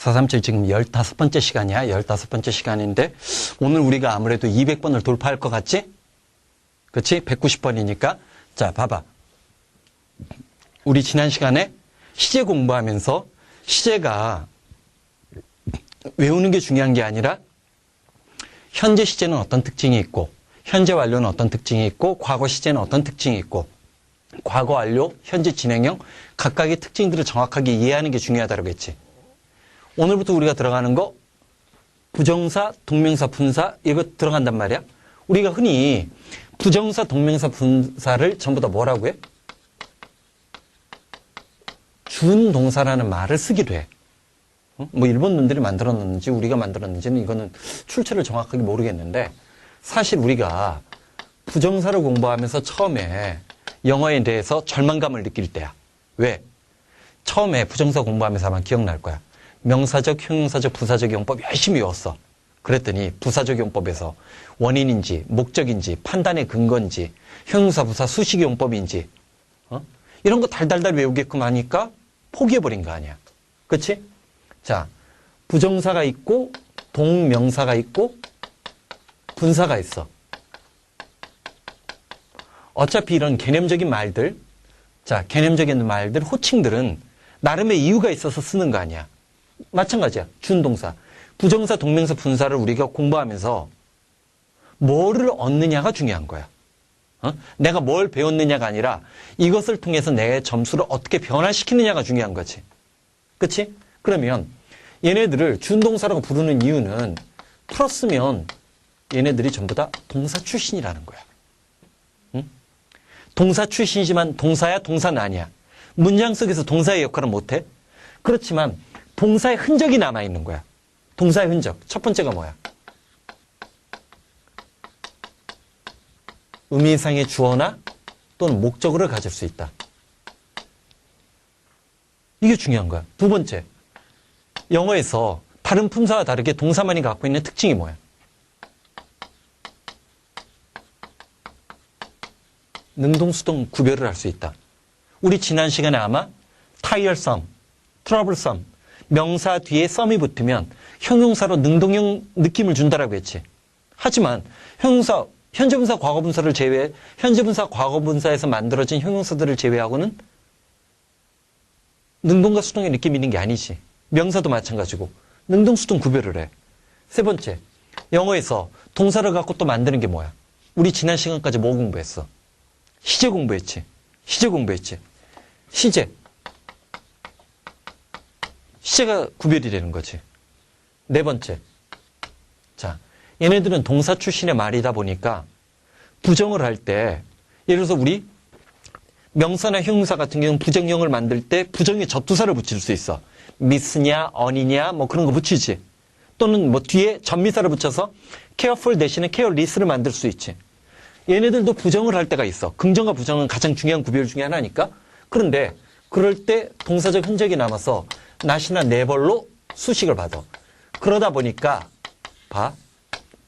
437 지금 15번째 시간이야. 15번째 시간인데 오늘 우리가 아무래도 200번을 돌파할 것 같지? 그치? 190번이니까. 자, 봐봐. 우리 지난 시간에 시제 공부하면서 시제가 외우는 게 중요한 게 아니라 현재 시제는 어떤 특징이 있고 현재 완료는 어떤 특징이 있고 과거 시제는 어떤 특징이 있고 과거 완료, 현재 진행형 각각의 특징들을 정확하게 이해하는 게 중요하다고 했지. 오늘부터 우리가 들어가는 거 부정사, 동명사, 분사 이거 들어간단 말이야. 우리가 흔히 부정사, 동명사, 분사를 전부 다 뭐라고 해? 준동사라는 말을 쓰기도 해. 뭐 일본 놈들이 만들었는지 우리가 만들었는지는 이거는 출처를 정확하게 모르겠는데 사실 우리가 부정사를 공부하면서 처음에 영어에 대해서 절망감을 느낄 때야. 왜? 처음에 부정사 공부하면서 아마 기억날 거야. 명사적, 형용사적, 부사적 용법 열심히 외웠어. 그랬더니 부사적 용법에서 원인인지 목적인지 판단의 근거인지 형용사, 부사, 수식 용법인지 이런 거 달달달 외우게끔 하니까 포기해버린 거 아니야. 그치? 자, 부정사가 있고 동명사가 있고 분사가 있어. 어차피 이런 개념적인 말들, 자, 개념적인 말들, 호칭들은 나름의 이유가 있어서 쓰는 거 아니야. 마찬가지야. 준동사. 부정사, 동명사, 분사를 우리가 공부하면서 뭐를 얻느냐가 중요한 거야. 내가 뭘 배웠느냐가 아니라 이것을 통해서 내 점수를 어떻게 변화시키느냐가 중요한 거지. 그치? 그러면 얘네들을 준동사라고 부르는 이유는 풀었으면 얘네들이 전부 다 동사 출신이라는 거야. 동사 출신이지만 동사야 동사는 아니야. 문장 속에서 동사의 역할은 못해. 그렇지만 동사의 흔적이 남아있는 거야. 동사의 흔적. 첫 번째가 뭐야? 의미상의 주어나 또는 목적어를 가질 수 있다. 이게 중요한 거야. 두 번째, 영어에서 다른 품사와 다르게 동사만이 갖고 있는 특징이 뭐야? 능동수동 구별을 할 수 있다. 우리 지난 시간에 아마 tiresome, troublesome, 명사 뒤에 some이 붙으면 형용사로 능동형 느낌을 준다라고 했지. 하지만 형용사, 현재분사, 과거분사를 제외해 현재분사, 과거분사에서 만들어진 형용사들을 제외하고는 능동과 수동의 느낌이 있는 게 아니지. 명사도 마찬가지고 능동수동 구별을 해. 세 번째, 영어에서 동사를 갖고 또 만드는 게 뭐야? 우리 지난 시간까지 뭐 공부했어? 시제 공부했지. 시제 공부했지. 시제. 시제가 구별이 되는 거지. 네 번째. 자, 얘네들은 동사 출신의 말이다 보니까 부정을 할 때 예를 들어서 우리 명사나 형용사 같은 경우는 부정형을 만들 때 부정에 접두사를 붙일 수 있어. 미스냐, 언이냐 뭐 그런 거 붙이지. 또는 뭐 뒤에 전미사를 붙여서 careful 대신에 careless를 만들 수 있지. 얘네들도 부정을 할 때가 있어. 긍정과 부정은 가장 중요한 구별 중에 하나니까. 그런데 그럴 때 동사적 흔적이 남아서 not이나 never로 수식을 받아. 그러다 보니까 봐.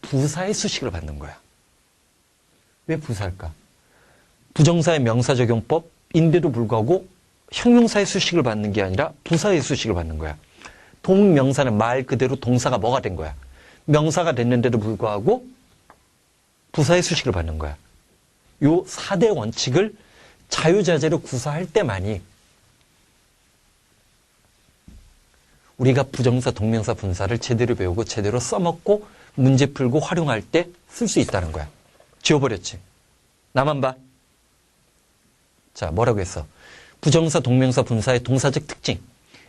부사의 수식을 받는 거야. 왜 부사일까? 부정사의 명사적용법인데도 불구하고 형용사의 수식을 받는 게 아니라 부사의 수식을 받는 거야. 동명사는 말 그대로 동사가 뭐가 된 거야? 명사가 됐는데도 불구하고 부사의 수식을 받는 거야. 요 4대 원칙을 자유자재로 구사할 때만이 우리가 부정사, 동명사, 분사를 제대로 배우고 제대로 써먹고 문제 풀고 활용할 때 쓸 수 있다는 거야. 지워버렸지. 나만 봐. 자, 뭐라고 했어? 부정사, 동명사, 분사의 동사적 특징.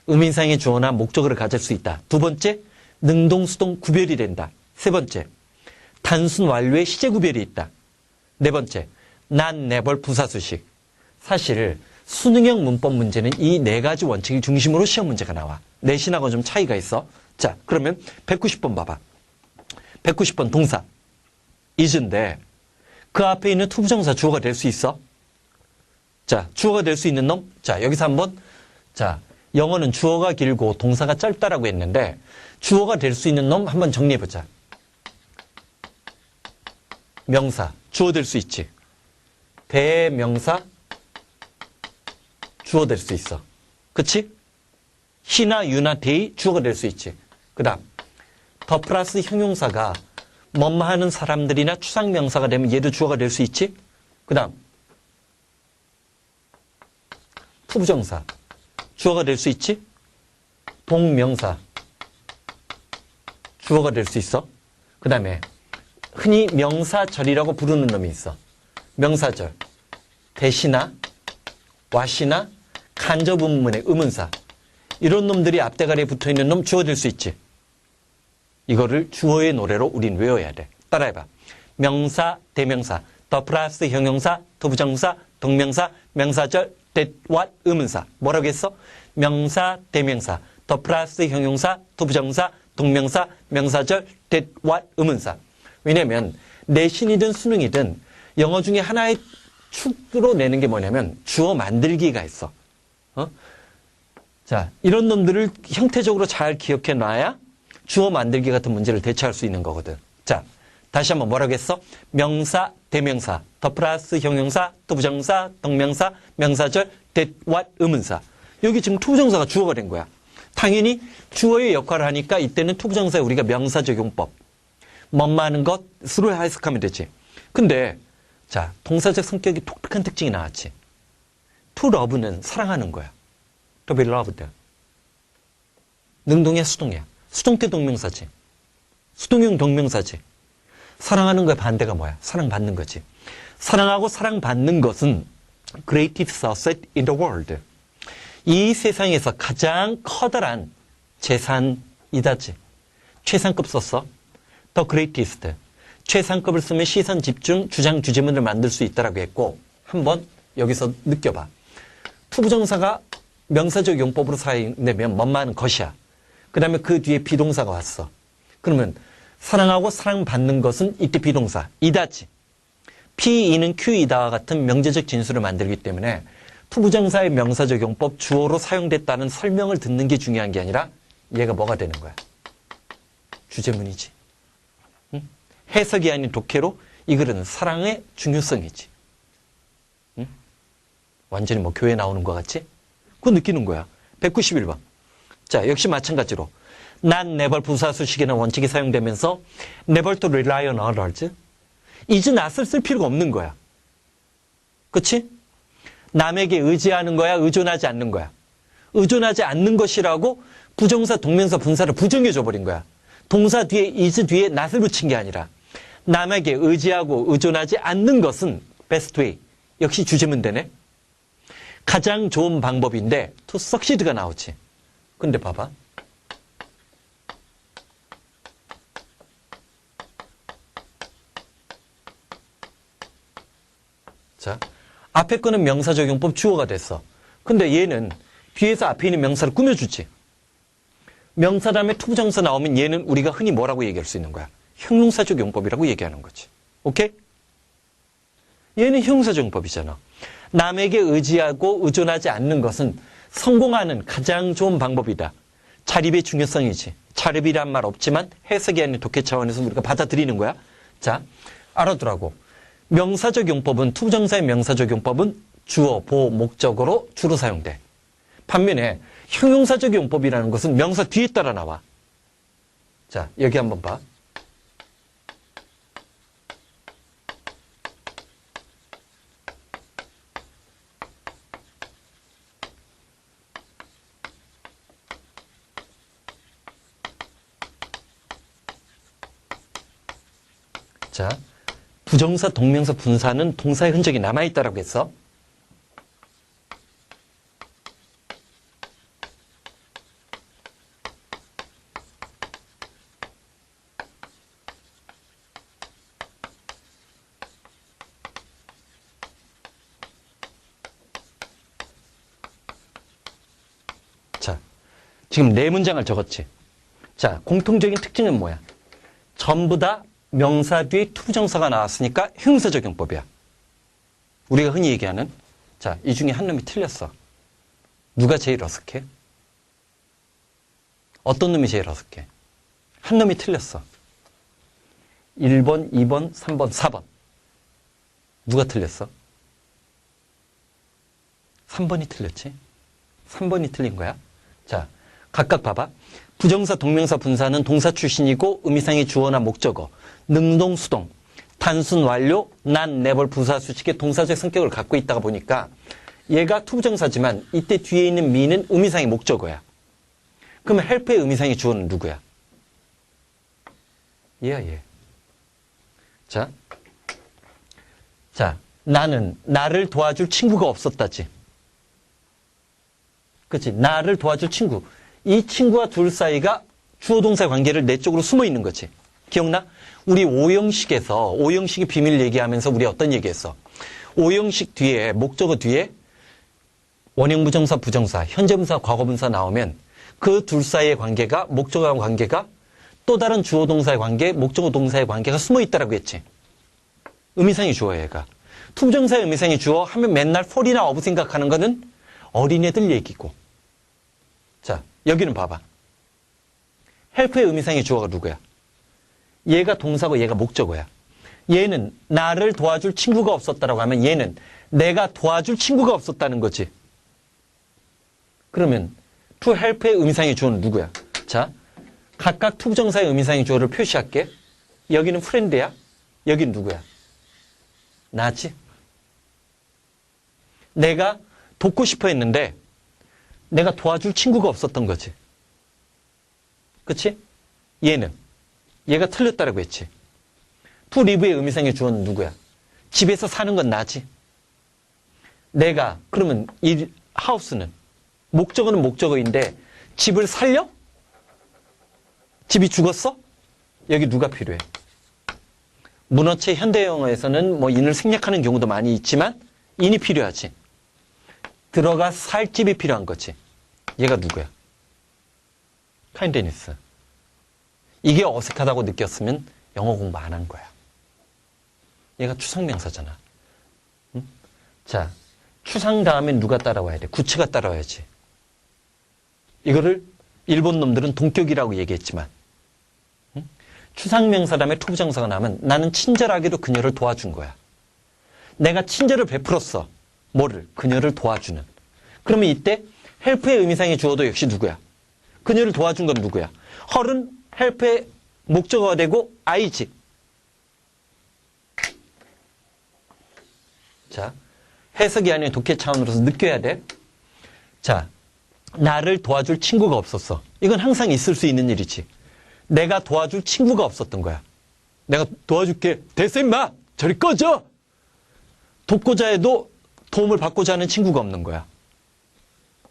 의미상의 주어나 목적어를 가질 수 있다. 두 번째, 능동수동 구별이 된다. 세 번째, 단순 완료의 시제 구별이 있다. 네 번째, not, never 부사수식. 사실 수능형 문법 문제는 이 네 가지 원칙을 중심으로 시험 문제가 나와. 내신하고 좀 차이가 있어. 자, 그러면 190번 봐봐. 190번 동사 is인데 그 앞에 있는 투부정사 주어가 될 수 있어? 자, 주어가 될 수 있는 놈? 자, 여기서 한번 자, 영어는 주어가 길고 동사가 짧다라고 했는데 주어가 될 수 있는 놈 한번 정리해보자. 명사, 주어 될 수 있지. 대명사, 주어 될 수 있어. 그치? he나 you나 they 주어가 될 수 있지. 그 다음 더 플러스 형용사가 뭐뭐 하는 사람들이나 추상명사가 되면 얘도 주어가 될 수 있지. 그 다음 투부정사 주어가 될 수 있지. 동명사 주어가 될 수 있어. 그 다음에 흔히 명사절이라고 부르는 놈이 있어. 명사절 대시나 와시나 간접문문의 의문사 이런 놈들이 앞대가리에 붙어있는 놈 주어 될 수 있지. 이거를 주어의 노래로 우린 외워야 돼. 따라해봐. 명사, 대명사, 더 플러스 형용사, 투부정사, 동명사, 명사절, that, what, 의문사. 뭐라고 했어? 명사, 대명사, 더 플러스 형용사, 투부정사, 동명사, 명사절, that, what, 의문사. 왜냐면 내신이든 수능이든 영어 중에 하나의 축으로 내는 게 뭐냐면 주어 만들기가 있어. 자, 이런 놈들을 형태적으로 잘 기억해 놔야 주어 만들기 같은 문제를 대처할 수 있는 거거든. 자, 다시 한번 뭐라고 했어? 명사, 대명사, 더 플러스 형용사, 투부정사, 동명사, 명사절, that, what, 의문사. 여기 지금 투부정사가 주어가 된 거야. 당연히 주어의 역할을 하니까 이때는 투부정사에 우리가 명사적용법, 뭐뭐하는 것으로 해석하면 되지. 근데 자, 동사적 성격이 독특한 특징이 나왔지. to love는 사랑하는 거야. to be loved. 능동이야, 수동이야? 수동태 동명사지. 수동형 동명사지. 사랑하는 거의 반대가 뭐야? 사랑받는 거지. 사랑하고 사랑받는 것은 greatest asset in the world. 이 세상에서 가장 커다란 재산이다지. 최상급 썼어. the greatest. 최상급을 쓰면 시선 집중, 주장, 주제문을 만들 수 있다라고 했고, 한번 여기서 느껴봐. 투부정사가 명사적 용법으로 사용되면 뭐뭐하는 것이야. 그 다음에 그 뒤에 비동사가 왔어. 그러면 사랑하고 사랑받는 것은 이때 비동사, 이다지. P-E는 Q-이다와 같은 명제적 진수를 만들기 때문에 투부정사의 명사적 용법 주어로 사용됐다는 설명을 듣는 게 중요한 게 아니라 얘가 뭐가 되는 거야? 주제문이지. 응? 해석이 아닌 독해로 이 글은 사랑의 중요성이지. 응? 완전히 뭐 교회 나오는 것 같지? 그거 느끼는 거야. 191번. 자, 역시 마찬가지로 not never 부사수식이나 원칙이 사용되면서 never to rely on others. is not을 쓸 필요가 없는 거야. 그치? 남에게 의지하는 거야, 의존하지 않는 거야. 의존하지 않는 것이라고 부정사, 동명사, 분사를 부정해줘 버린 거야. 동사 뒤에 is 뒤에 not을 붙인 게 아니라 남에게 의지하고 의존하지 않는 것은 best way. 역시 주제문 되네. 가장 좋은 방법인데 to succeed가 나오지. 근데 봐봐. 자, 앞에 거는 명사적용법 주어가 됐어. 근데 얘는 뒤에서 앞에 있는 명사를 꾸며주지. 명사 다음에 투부정사 나오면 얘는 우리가 흔히 뭐라고 얘기할 수 있는 거야? 형용사적 용법이라고 얘기하는 거지. 오케이? 얘는 형용사적 용법이잖아. 남에게 의지하고 의존하지 않는 것은 성공하는 가장 좋은 방법이다. 자립의 중요성이지. 자립이란 말 없지만 해석이 아닌 독해 차원에서 우리가 받아들이는 거야. 자, 알아두라고. 명사적 용법은, 투부정사의 명사적 용법은 주어, 보호, 목적어로 주로 사용돼. 반면에 형용사적 용법이라는 것은 명사 뒤에 따라 나와. 자, 여기 한번 봐. 자, 부정사, 동명사, 분사는 동사의 흔적이 남아있다라고 했어. 자, 지금 네 문장을 적었지. 자, 공통적인 특징은 뭐야? 전부 다 명사 뒤에 투부정사가 나왔으니까 형용사적 용법이야. 우리가 흔히 얘기하는, 자, 이 중에 한 놈이 틀렸어. 누가 제일 어색해? 어떤 놈이 제일 어색해? 한 놈이 틀렸어. 1번, 2번, 3번, 4번. 누가 틀렸어? 3번이 틀렸지? 3번이 틀린 거야. 자, 각각 봐봐. 부정사, 동명사, 분사는 동사 출신이고 의미상의 주어나 목적어, 능동, 수동, 단순, 완료, 난, never, 부사, 수식의 동사적 성격을 갖고 있다가 보니까 얘가 투부정사지만 이때 뒤에 있는 me는 의미상의 목적어야. 그러면 help의 의미상의 주어는 누구야? 얘야, 얘. 자, 나는 나를 도와줄 친구가 없었다지. 그치? 나를 도와줄 친구. 이 친구와 둘 사이가 주어 동사 관계를 내 쪽으로 숨어 있는 거지. 기억나? 우리 오형식의 비밀 얘기하면서 우리 어떤 얘기했어? 오형식 뒤에, 목적어 뒤에 원형 부정사, 부정사, 현재 분사, 과거 분사 나오면 그 둘 사이의 관계가, 목적어와 관계가 또 다른 주어 동사의 관계, 목적어 동사의 관계가 숨어 있다라고 했지. 의미상의 주어야, 얘가. 투부정사의 의미상의 주어 하면 맨날 for이나 of 생각하는 거는 어린애들 얘기고. 자, 여기는 봐봐. help의 의미상의 주어가 누구야? 얘가 동사고 얘가 목적어야. 얘는 나를 도와줄 친구가 없었다라고 하면 얘는 내가 도와줄 친구가 없었다는 거지. 그러면 to help의 의미상의 주어는 누구야? 자, 각각 투부정사의 의미상의 주어를 표시할게. 여기는 friend야. 여기는 누구야? 나지. 내가 돕고 싶어 했는데 내가 도와줄 친구가 없었던 거지. 그치? 얘가 틀렸다라고 했지. to live의 의미상의 주어는 누구야? 집에서 사는 건 나지. 그러면 이 house는 목적어는 목적어인데 집을 살려? 집이 죽었어? 여기 누가 필요해? 문어체 현대 영어에서는 뭐 인을 생략하는 경우도 많이 있지만 인이 필요하지. 들어가 살 집이 필요한 거지. 얘가 누구야? 카인드니스. 이게 어색하다고 느꼈으면 영어 공부 안 한 거야. 얘가 추상명사잖아. 응? 자, 추상 다음엔 누가 따라와야 돼? 구체가 따라와야지. 이거를 일본 놈들은 동격이라고 얘기했지만 응? 추상명사 다음에 투부정사가 나면 나는 친절하게도 그녀를 도와준 거야. 내가 친절을 베풀었어. 뭐를? 그녀를 도와주는. 그러면 이때 help의 의미상의 주어도 역시 누구야? 그녀를 도와준 건 누구야? her은 help의 목적어가 되고 I지. 자, 해석이 아닌 독해 차원으로서 느껴야 돼. 자, 나를 도와줄 친구가 없었어. 이건 항상 있을 수 있는 일이지. 내가 도와줄 친구가 없었던 거야. 내가 도와줄게. 됐어 임마! 저리 꺼져! 돕고자 해도 도움을 받고자 하는 친구가 없는 거야.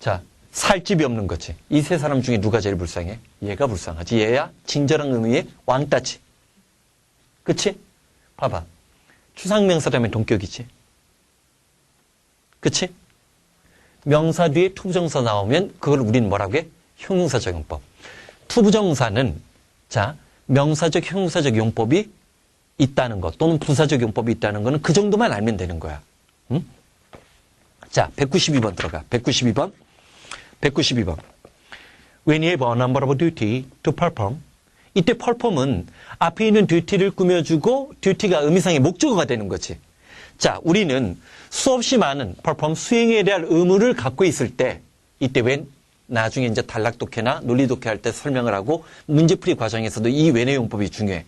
자, 살 집이 없는 거지. 이 세 사람 중에 누가 제일 불쌍해? 얘가 불쌍하지. 얘야 친절한 의미의 왕따지. 그치? 봐봐. 추상명사라면 동격이지. 그치? 명사 뒤에 투부정사 나오면 그걸 우리는 뭐라고 해? 형용사적 용법. 투부정사는 자, 명사적 형용사적 용법이 있다는 것 또는 부사적 용법이 있다는 거는 그 정도만 알면 되는 거야. 응? 자, 192번 들어가. 192번. When you have a number of duty to perform. 이때 perform은 앞에 있는 duty를 꾸며주고 duty가 의미상의 목적어가 되는 거지. 자, 우리는 수없이 많은 perform 수행에 대한 의무를 갖고 있을 때 이때 when 나중에 이제 단락 독해나 논리 독해할 때 설명을 하고 문제풀이 과정에서도 이 when의 용법이 중요해.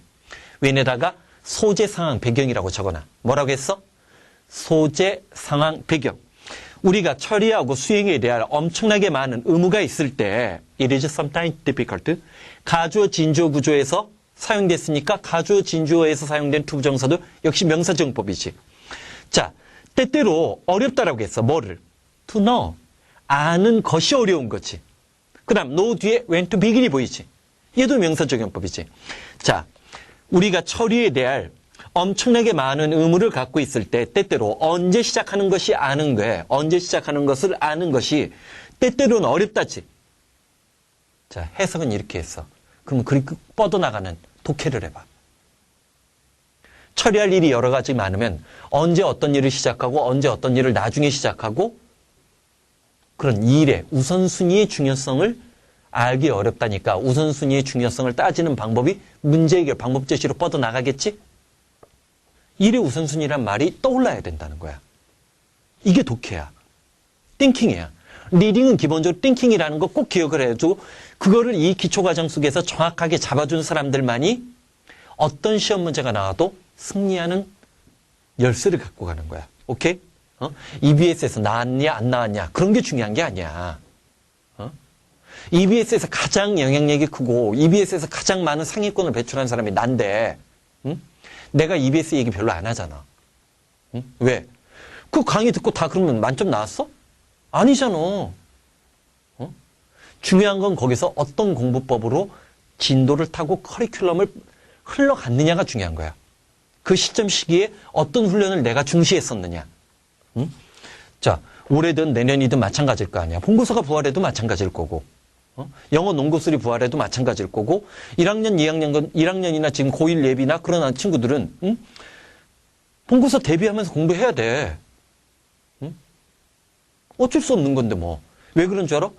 when에다가 소재, 상황, 배경이라고 적어놔. 뭐라고 했어? 소재, 상황, 배경. 우리가 처리하고 수행에 대한 엄청나게 많은 의무가 있을 때 it is sometimes difficult. 가주어, 진주어 구조에서 사용됐으니까 가주어, 진주어에서 사용된 투부정사도 역시 명사정법이지. 자, 때때로 어렵다라고 했어. 뭐를? to know. 아는 것이 어려운 거지. 그 다음 know 뒤에 when to begin이 보이지. 얘도 명사적용법이지. 자, 우리가 처리에 대할 엄청나게 많은 의무를 갖고 있을 때 때때로 언제 시작하는 것이 아는 거에 언제 시작하는 것을 아는 것이 때때로는 어렵다지. 자, 해석은 이렇게 했어. 그럼 그렇게 뻗어나가는 독해를 해봐. 처리할 일이 여러 가지 많으면 언제 어떤 일을 시작하고 언제 어떤 일을 나중에 시작하고 그런 일의 우선순위의 중요성을 알기 어렵다니까 우선순위의 중요성을 따지는 방법이 문제 해결 방법 제시로 뻗어나가겠지? 일의 우선순위란 말이 떠올라야 된다는 거야. 이게 독해야. 띵킹이야. 리딩은 기본적으로 띵킹이라는 거 꼭 기억을 해도 그거를 이 기초과정 속에서 정확하게 잡아준 사람들만이 어떤 시험 문제가 나와도 승리하는 열쇠를 갖고 가는 거야. 오케이? EBS에서 나왔냐 안 나왔냐 그런 게 중요한 게 아니야. EBS에서 가장 영향력이 크고 EBS에서 가장 많은 상위권을 배출한 사람이 난데 내가 EBS 얘기 별로 안 하잖아. 왜? 그 강의 듣고 다 그러면 만점 나왔어? 아니잖아. 중요한 건 거기서 어떤 공부법으로 진도를 타고 커리큘럼을 흘러갔느냐가 중요한 거야. 그 시점 시기에 어떤 훈련을 내가 중시했었느냐. 자, 올해든 내년이든 마찬가지일 거 아니야. 본고사가 부활해도 마찬가지일 거고. 영어 논고술이 부활해도 마찬가지일 거고 1학년, 1학년이나 지금 고1 예비나 그런 친구들은 본고사 대비하면서 공부해야 돼. 어쩔 수 없는 건데 뭐. 왜 그런 줄 알아?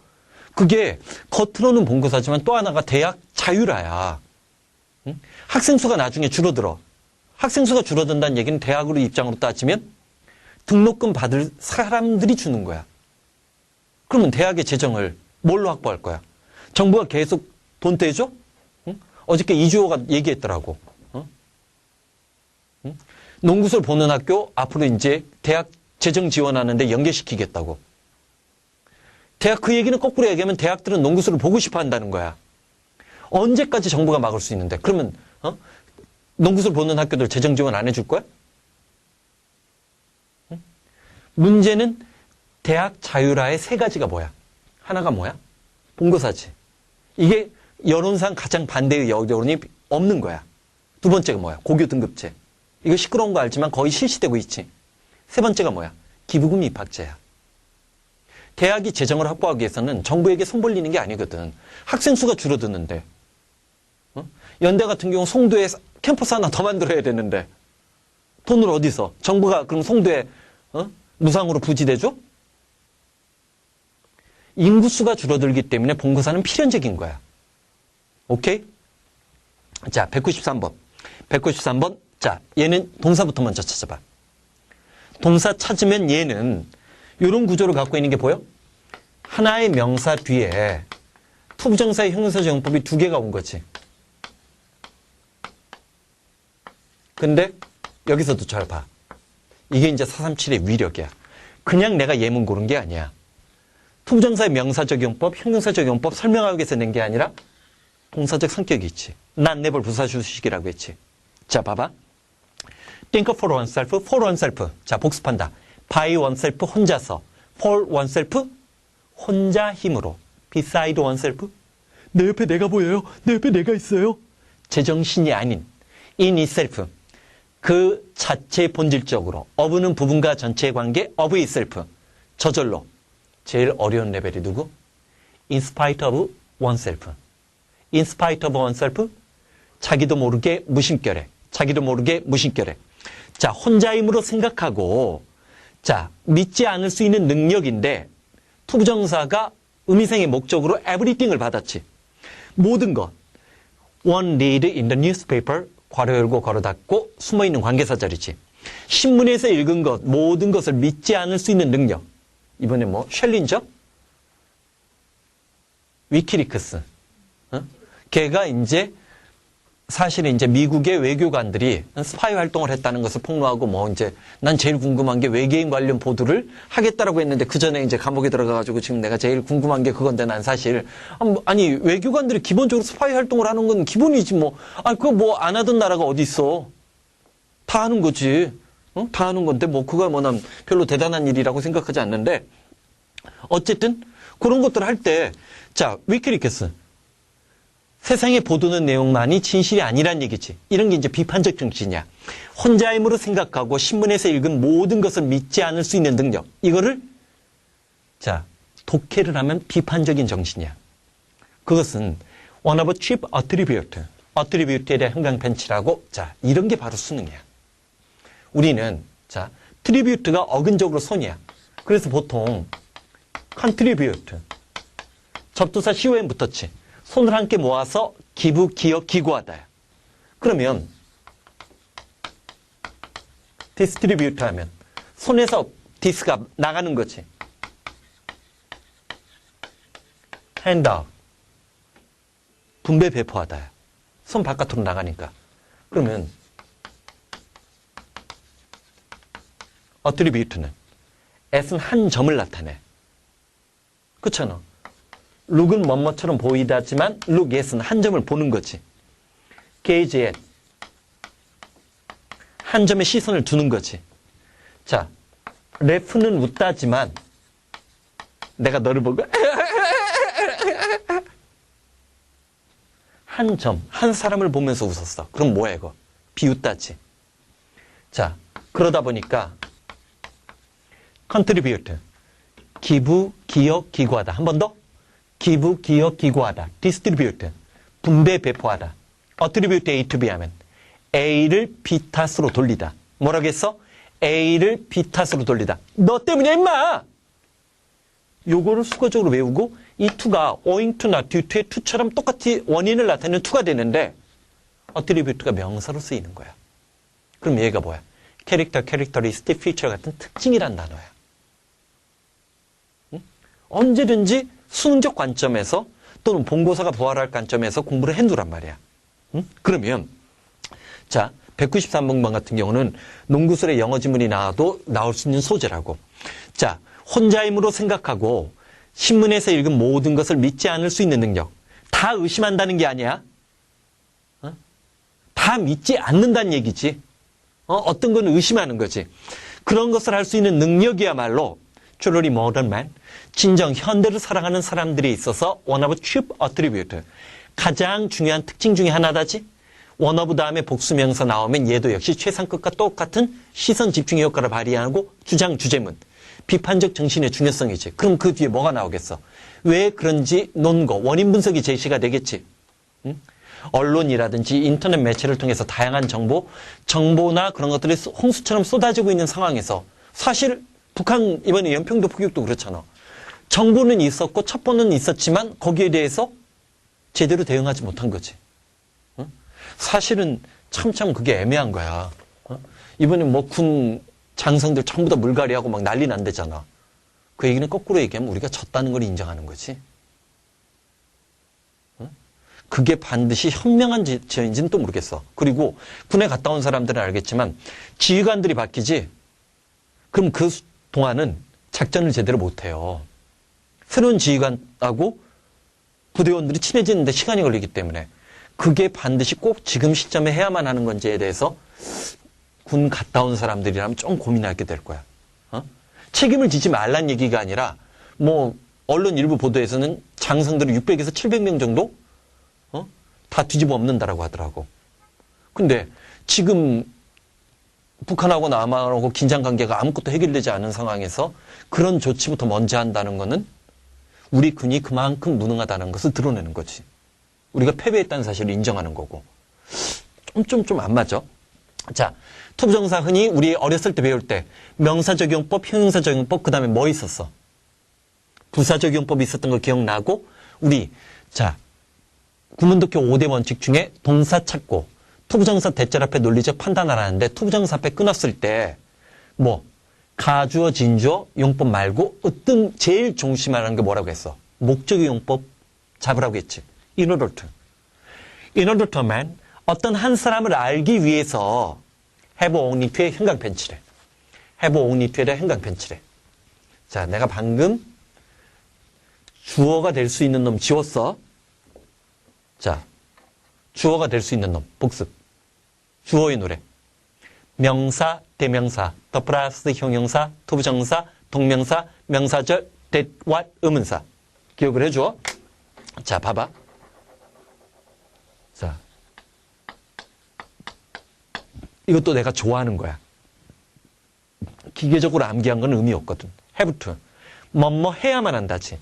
그게 겉으로는 본고사지만 또 하나가 대학 자율화야. 학생 수가 나중에 줄어들어. 학생 수가 줄어든다는 얘기는 대학으로 입장으로 따지면 등록금 받을 사람들이 주는 거야. 그러면 대학의 재정을 뭘로 확보할 거야? 정부가 계속 돈 떼줘? 어저께 이주호가 얘기했더라고. 농구술 보는 학교 앞으로 이제 대학 재정 지원하는데 연계시키겠다고. 대학 그 얘기는 거꾸로 얘기하면 대학들은 농구술을 보고 싶어 한다는 거야. 언제까지 정부가 막을 수 있는데? 그러면 농구술 보는 학교들 재정 지원 안 해줄 거야? 문제는 대학 자율화의 세 가지가 뭐야? 하나가 뭐야? 본고사지. 이게 여론상 가장 반대의 여론이 없는 거야. 두 번째가 뭐야? 고교 등급제. 이거 시끄러운 거 알지만 거의 실시되고 있지. 세 번째가 뭐야? 기부금 입학제야. 대학이 재정을 확보하기 위해서는 정부에게 손 벌리는 게 아니거든. 학생 수가 줄어드는데. 연대 같은 경우 송도에 캠퍼스 하나 더 만들어야 되는데 돈을 어디서? 정부가 그럼 송도에 무상으로 부지대줘? 인구수가 줄어들기 때문에 본고사는 필연적인 거야. 오케이? 자, 193번. 193번. 자, 얘는 동사부터 먼저 찾아봐. 동사 찾으면 얘는 이런 구조를 갖고 있는 게 보여? 하나의 명사 뒤에 투부정사의 형용사적용법이 두 개가 온 거지. 근데 여기서도 잘 봐. 이게 이제 437의 위력이야. 그냥 내가 예문 고른 게 아니야. 투부정사의 명사적용법, 형용사적용법 설명하기 위해서 낸 게 아니라 동사적 성격이 있지. not, never 부사주식이라고 했지. 자, 봐봐. think for oneself, for oneself. 자, 복습한다. by oneself, 혼자서. for oneself, 혼자 힘으로. beside oneself, 내 옆에 내가 보여요. 내 옆에 내가 있어요. 제정신이 아닌 in itself, 그 자체 본질적으로. of는 부분과 전체의 관계, of itself. 저절로. 제일 어려운 레벨이 누구? in spite of oneself. in spite of oneself, 자기도 모르게 무심결에. 자기도 모르게 무심결에. 자, 혼자 힘으로 생각하고, 자, 믿지 않을 수 있는 능력인데, 투부정사가 의미생의 목적으로 everything을 받았지. 모든 것. one read in the newspaper, 괄호 열고 괄호 닫고 숨어있는 관계사 자리지. 신문에서 읽은 것, 모든 것을 믿지 않을 수 있는 능력. 이번에 뭐 셜린저? 위키리크스. 걔가 이제 사실은 이제 미국의 외교관들이 스파이 활동을 했다는 것을 폭로하고 뭐 이제 난 제일 궁금한 게 외계인 관련 보도를 하겠다라고 했는데 그 전에 이제 감옥에 들어가가지고 지금 내가 제일 궁금한 게 그건데 난 사실 아니 외교관들이 기본적으로 스파이 활동을 하는 건 기본이지 뭐. 그거 뭐 안 하던 나라가 어디 있어. 다 하는 거지. 다 하는 건데 뭐 그거 뭐 난 별로 대단한 일이라고 생각하지 않는데 어쨌든 그런 것들을 할 때 자, 위키리크스. 세상에 보도는 내용만이 진실이 아니란 얘기지. 이런 게 이제 비판적 정신이야. 혼자 힘으로 생각하고 신문에서 읽은 모든 것을 믿지 않을 수 있는 능력. 이거를 자, 독해를 하면 비판적인 정신이야. 그것은 one of chief attribute. attribute에 대한 형광펜치라고. 자, 이런 게 바로 수능이야. 우리는 자, 트리뷰트가 어근적으로 손이야. 그래서 보통 contribute. 접두사 COM 붙었지. 손을 함께 모아서 기부, 기여, 기고하다. 그러면 디스트리뷰트 하면 손에서 디스가 나가는 거지. hand out. 분배 배포하다. 손 바깥으로 나가니까. 그러면 attribute는 S는 한 점을 나타내. 그렇잖아. look은 뭐뭐처럼 보이다지만 look at은 한 점을 보는 거지. gaze at. 한 점에 시선을 두는 거지. 자, laugh는 웃다지만 내가 너를 보고 한 점, 한 사람을 보면서 웃었어. 그럼 뭐야 이거? 비웃다지. 자, 그러다 보니까 contribute, 기부, 기여, 기고하다. 한 번 더. 기부, 기여, 기고하다. distribute, 분배, 배포하다. attribute A to B 하면 A를 B 탓으로 돌리다. 뭐라고 했어? A를 B 탓으로 돌리다. 너 때문이야 임마! 요거를 수거적으로 외우고 이 to가 owing to나 due to의 to처럼 똑같이 원인을 나타내는 to가 되는데 attribute가 명사로 쓰이는 거야. 그럼 얘가 뭐야? 캐릭터, 캐릭터리스틱, 피처 같은 특징이란 단어야. 응? 언제든지 수능적 관점에서 또는 본고사가 부활할 관점에서 공부를 해두란 말이야. 응? 그러면 자 193번만 같은 경우는 농구술의 영어 지문이 나와도 나올 수 있는 소재라고. 자, 혼자임으로 생각하고 신문에서 읽은 모든 것을 믿지 않을 수 있는 능력. 다 의심한다는 게 아니야. 다 믿지 않는다는 얘기지. 어떤 건 의심하는 거지. 그런 것을 할 수 있는 능력이야말로 truly modern man, 진정 현대를 살아가는 사람들이 있어서 one of chief attribute, 가장 중요한 특징 중에 하나다지. one of 다음에 복수명사 나오면 얘도 역시 최상급과 똑같은 시선 집중의 효과를 발휘하고 주장 주제문, 비판적 정신의 중요성이지. 그럼 그 뒤에 뭐가 나오겠어? 왜 그런지 논거, 원인 분석이 제시가 되겠지. 응? 언론이라든지 인터넷 매체를 통해서 다양한 정보나 그런 것들이 홍수처럼 쏟아지고 있는 상황에서 사실 북한 이번에 연평도 포격도 그렇잖아. 정보는 있었고 첩보는 있었지만 거기에 대해서 제대로 대응하지 못한 거지. 응? 사실은 참 그게 애매한 거야. 이번에 뭐 군 장성들 전부 다 물갈이하고 막 난리 난대잖아. 그 얘기는 거꾸로 얘기하면 우리가 졌다는 걸 인정하는 거지. 그게 반드시 현명한 지어인지는 또 모르겠어. 그리고 군에 갔다 온 사람들은 알겠지만 지휘관들이 바뀌지. 그럼 그 동안은 작전을 제대로 못해요. 새로운 지휘관하고 부대원들이 친해지는데 시간이 걸리기 때문에 그게 반드시 꼭 지금 시점에 해야만 하는 건지에 대해서 군 갔다 온 사람들이라면 좀 고민하게 될 거야. 책임을 지지 말란 얘기가 아니라 뭐 언론 일부 보도에서는 장성들이 600에서 700명 정도 다 뒤집어 엎는다라고 하더라고. 근데 지금 북한하고 남한하고 긴장관계가 아무것도 해결되지 않은 상황에서 그런 조치부터 먼저 한다는 것은 우리 군이 그만큼 무능하다는 것을 드러내는 거지. 우리가 패배했다는 사실을 인정하는 거고. 좀 안 맞아. 자, 투부정사 흔히 우리 어렸을 때 배울 때 명사적용법, 형용사적용법, 그 다음에 뭐 있었어? 부사적용법이 있었던 거 기억나고 우리 자 구문독교 5대 원칙 중에 동사 찾고 투부정사 대절 앞에 논리적 판단하라는데 투부정사 앞에 끊었을 때 뭐 가주어, 진주어, 용법 말고 어떤 제일 중심하는 게 뭐라고 했어? 목적의 용법 잡으라고 했지. In order to. In order to man, 어떤 한 사람을 알기 위해서 have only to의 행강 펜치래. have only to에 행강 펜치래. 자, 내가 방금 주어가 될 수 있는 놈 지웠어. 자, 주어가 될 수 있는 놈 복습. 주어의 노래. 명사, 대명사, 더 플러스 형용사, 투부정사, 동명사, 명사절, that, what, 의문사. 기억을 해줘. 자, 봐봐. 자, 이것도 내가 좋아하는 거야. 기계적으로 암기한 건 의미 없거든. have to. 뭐뭐 해야만 한다지.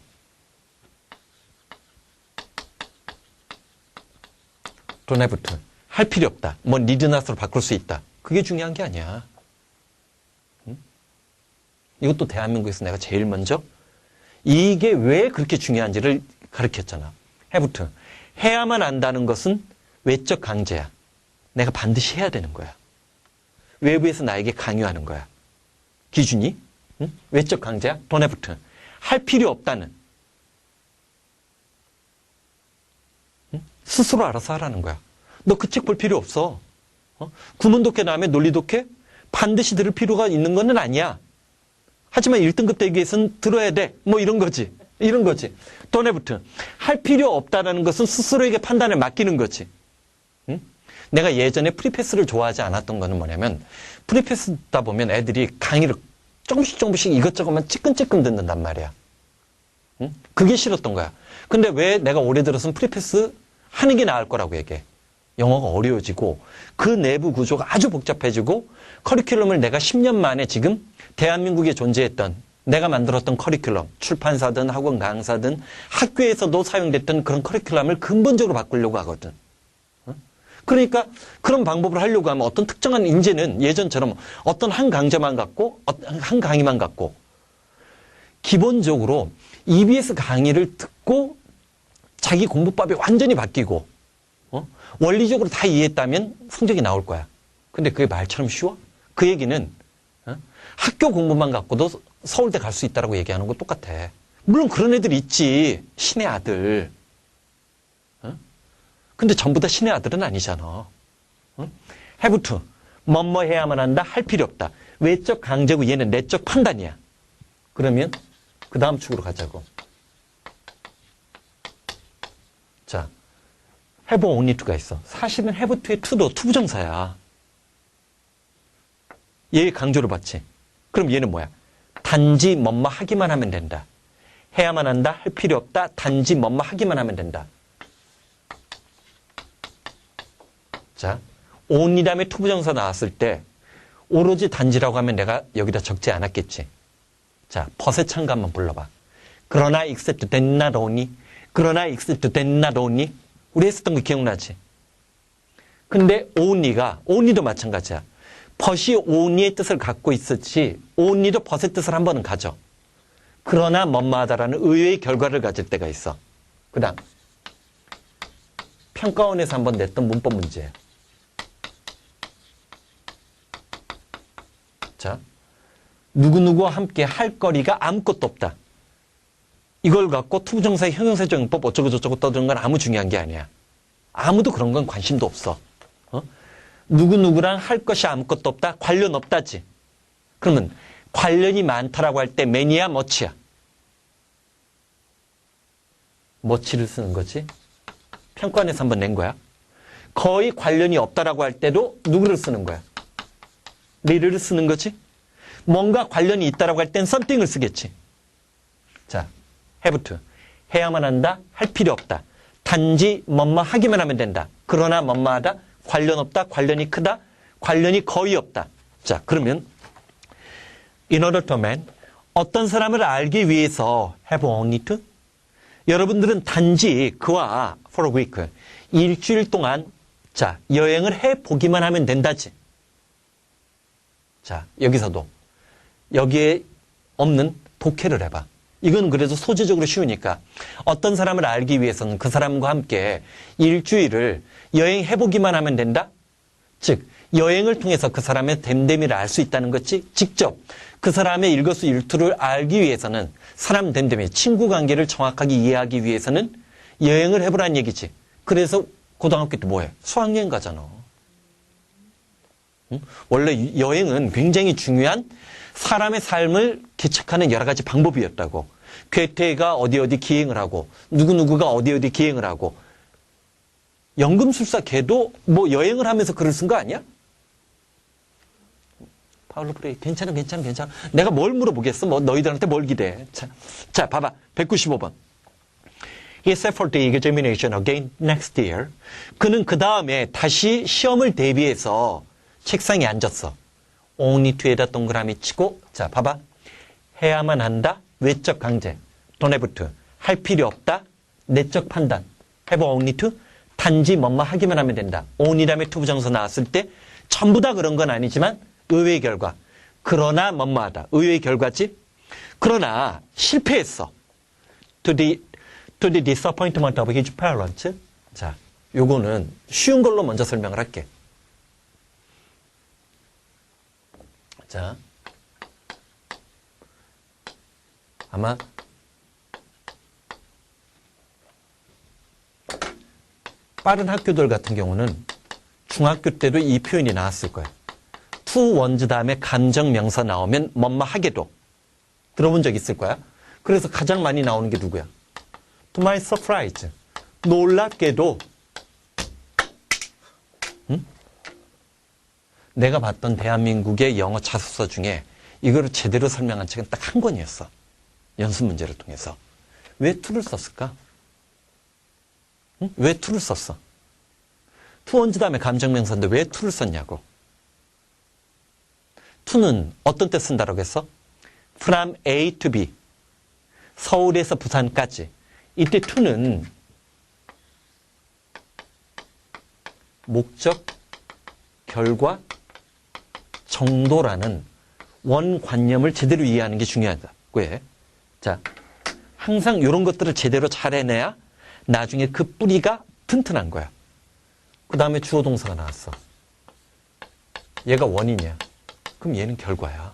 don't have to. 할 필요 없다. 뭐 need not으로 바꿀 수 있다. 그게 중요한 게 아니야. 응? 이것도 대한민국에서 내가 제일 먼저 이게 왜 그렇게 중요한지를 가르쳤잖아. have to. 해야만 한다는 것은 외적 강제야. 내가 반드시 해야 되는 거야. 외부에서 나에게 강요하는 거야. 기준이 응? 외적 강제야. don't have to. 할 필요 없다는. 스스로 알아서 하라는 거야. 너 그 책 볼 필요 없어. 구문 독해 다음에 논리 독해 반드시 들을 필요가 있는 건 아니야. 하지만 1등급 되기 위해서는 들어야 돼. 뭐 이런 거지. 이런 거지. 도네부트. 할 필요 없다라는 것은 스스로에게 판단을 맡기는 거지. 응? 내가 예전에 프리패스를 좋아하지 않았던 거는 뭐냐면 프리패스 듣다 보면 애들이 강의를 조금씩 이것저것만 찌끔찌끔 듣는단 말이야. 응? 그게 싫었던 거야. 근데 왜 내가 올해 들어서는 프리패스 하는 게 나을 거라고 얘기해. 영어가 어려워지고 그 내부 구조가 아주 복잡해지고 커리큘럼을 내가 10년 만에 지금 대한민국에 존재했던 내가 만들었던 커리큘럼, 출판사든 학원 강사든 학교에서도 사용됐던 그런 커리큘럼을 근본적으로 바꾸려고 하거든. 그러니까 그런 방법을 하려고 하면 어떤 특정한 인재는 예전처럼 어떤 한 강좌만 갖고 한 강의만 갖고 기본적으로 EBS 강의를 듣고 자기 공부법이 완전히 바뀌고 원리적으로 다 이해했다면 성적이 나올 거야. 근데 그게 말처럼 쉬워? 그 얘기는 학교 공부만 갖고도 서울대 갈 수 있다고 얘기하는 거 똑같아. 물론 그런 애들 있지. 신의 아들. 근데 전부 다 신의 아들은 아니잖아. have to. 뭐뭐 해야만 한다. 할 필요 없다. 외적 강제고 얘는 내적 판단이야. 그러면 그 다음 축으로 가자고. 자, have only to가 있어. 사실은 have to의 to도 투부정사야. 얘 강조를 받지. 그럼 얘는 뭐야? 단지 뭐뭐 하기만 하면 된다. 해야만 한다. 할 필요 없다. 단지 뭐뭐 하기만 하면 된다. 자, only 다음에 투부정사 나왔을 때 오로지 단지라고 하면 내가 여기다 적지 않았겠지. 자, 벗의 창가 한번 불러봐. 그러나 except that not only. 그러나 except that not only. 우리 했었던 거 기억나지? 근데 only도 마찬가지야. 벗이 only의 뜻을 갖고 있었지 only도 벗의 뜻을 한 번은 가져. 그러나 뭐뭐하다라는 의외의 결과를 가질 때가 있어. 그 다음 평가원에서 한번 냈던 문법 문제야. 자, 누구누구와 함께 할 거리가 아무것도 없다. 이걸 갖고 투부정사의 형용사적 용법 어쩌고저쩌고 떠드는 건 아무 중요한 게 아니야. 아무도 그런 건 관심도 없어. 누구누구랑 할 것이 아무것도 없다? 관련 없다지. 그러면 관련이 많다라고 할 때 many야 much야? much를 쓰는 거지. 평가원에서 한번 낸 거야. 거의 관련이 없다라고 할 때도 누구를 쓰는 거야? little를 쓰는 거지. 뭔가 관련이 있다라고 할 땐 something을 쓰겠지. 자, have to. 해야만 한다. 할 필요 없다. 단지 뭐뭐 하기만 하면 된다. 그러나 뭐뭐 하다. 관련 없다. 관련이 크다. 관련이 거의 없다. 자, 그러면 in order to man 어떤 사람을 알기 위해서 have only to 여러분들은 단지 그와 for a week 일주일 동안 자, 여행을 해보기만 하면 된다지. 자, 여기서도 여기에 없는 독해를 해봐. 이건 그래도 소재적으로 쉬우니까 어떤 사람을 알기 위해서는 그 사람과 함께 일주일을 여행해보기만 하면 된다? 즉 여행을 통해서 그 사람의 됨됨이를 알 수 있다는 거지. 직접 그 사람의 일거수일투를 알기 위해서는 사람 됨됨이 친구 관계를 정확하게 이해하기 위해서는 여행을 해보라는 얘기지. 그래서 고등학교 때 뭐해? 수학여행 가잖아. 응? 원래 여행은 굉장히 중요한 사람의 삶을 개척하는 여러 가지 방법이었다고. 괴테가 어디 기행을 하고 누구누구가 어디 기행을 하고 연금술사 걔도 뭐 여행을 하면서 글을 쓴 거 아니야? 파울로 프레이 괜찮아. 내가 뭘 물어보겠어? 뭐 너희들한테 뭘 기대해? 자, 봐봐. 195번. He set for the examination again next year. 그는 그 다음에 다시 시험을 대비해서 책상에 앉았어. only to에다 동그라미 치고 자, 봐봐. 해야만 한다. 외적 강제. don't have to. 할 필요 없다. 내적 판단. have only to. 단지 뭐뭐 하기만 하면 된다. only 다음에 투부정사 나왔을 때 전부 다 그런 건 아니지만 의외의 결과. 그러나 뭐뭐하다. 의외의 결과지. 그러나 실패했어. To the disappointment of his parents. 자, 요거는 쉬운 걸로 먼저 설명을 할게. 자, 아마 빠른 학교들 같은 경우는 중학교 때도 이 표현이 나왔을 거예요. to one's 다음에 감정명사 나오면 뭐뭐하게도 들어본 적 있을 거야. 그래서 가장 많이 나오는 게 누구야? To my surprise. 놀랍게도 응? 내가 봤던 대한민국의 영어 자소서 중에 이거를 제대로 설명한 책은 딱 한 권이었어. 연습 문제를 통해서. 왜 to를 썼을까? 응? 왜 to를 썼어? to one's 다음에 감정명사인데 왜 to를 썼냐고. to는 어떤 때 쓴다고 했어? from A to B. 서울에서 부산까지. 이때 to는 목적, 결과, 정도라는 원관념을 제대로 이해하는 게 중요하다고 해. 자, 항상 이런 것들을 제대로 잘 해내야 나중에 그 뿌리가 튼튼한 거야. 그 다음에 주어 동사가 나왔어. 얘가 원인이야. 그럼 얘는 결과야.